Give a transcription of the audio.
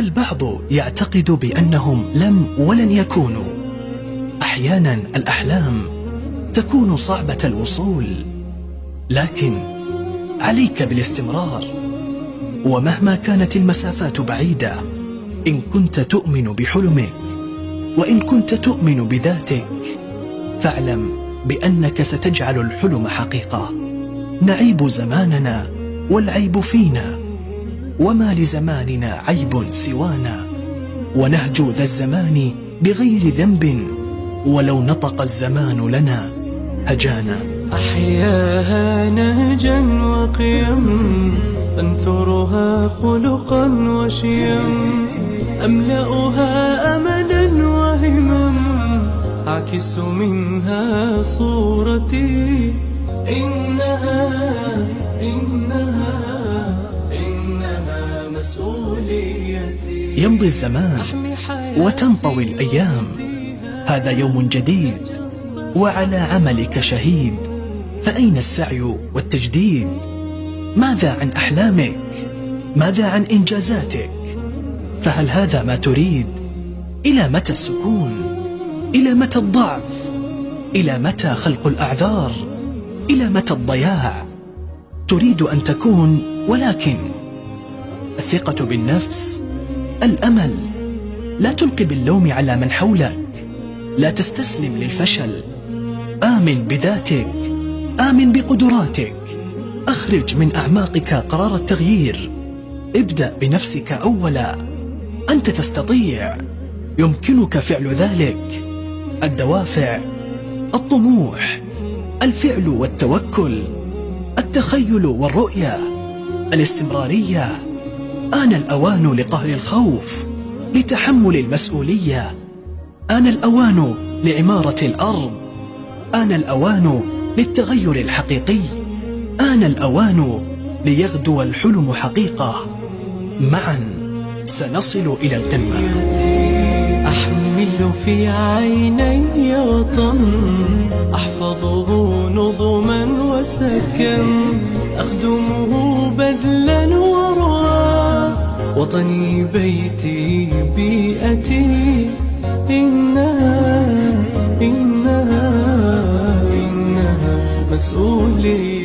البعض يعتقد بأنهم لم ولن يكونوا. أحيانا الأحلام تكون صعبة الوصول، لكن عليك بالاستمرار. ومهما كانت المسافات بعيدة، إن كنت تؤمن بحلمك وإن كنت تؤمن بذاتك، فاعلم بأنك ستجعل الحلم حقيقة. نعيب زماننا والعيب فينا، وما لزماننا عيب سوانا، ونهجو ذا الزمان بغير ذنب، ولو نطق الزمان لنا هجانا. أحياها نهجا وقيم، أنثرها خلقا وشيم، أملأها أملا وهمم، أعكس منها صورتي. إنها مسؤوليتي. يمضي الزمان وتنطوي الأيام، هذا يوم جديد وعلى عملك شهيد، فأين السعي والتجديد؟ ماذا عن أحلامك؟ ماذا عن إنجازاتك؟ فهل هذا ما تريد؟ إلى متى السكون؟ إلى متى الضعف؟ إلى متى خلق الأعذار؟ إلى متى الضياع؟ تريد أن تكون، ولكن الثقة بالنفس، الأمل. لا تلقي باللوم على من حولك، لا تستسلم للفشل. آمن بذاتك، آمن بقدراتك، أخرج من أعماقك قرار التغيير. ابدأ بنفسك أولا. أنت تستطيع، يمكنك فعل ذلك. الدوافع، الطموح، الفعل والتوكل، التخيل والرؤية، الاستمرارية. آن الأوان لقهر الخوف، لتحمل المسؤولية. آن الأوان لعمارة الأرض. آن الأوان للتغير الحقيقي. آن الأوان ليغدو الحلم حقيقة. معا سنصل إلى القمة. أحمل في عيني وطن، أحفظه نظما وسكن، أخدمه بذلا وروى، وطني بيتي بيئتي. إنها مسؤولية.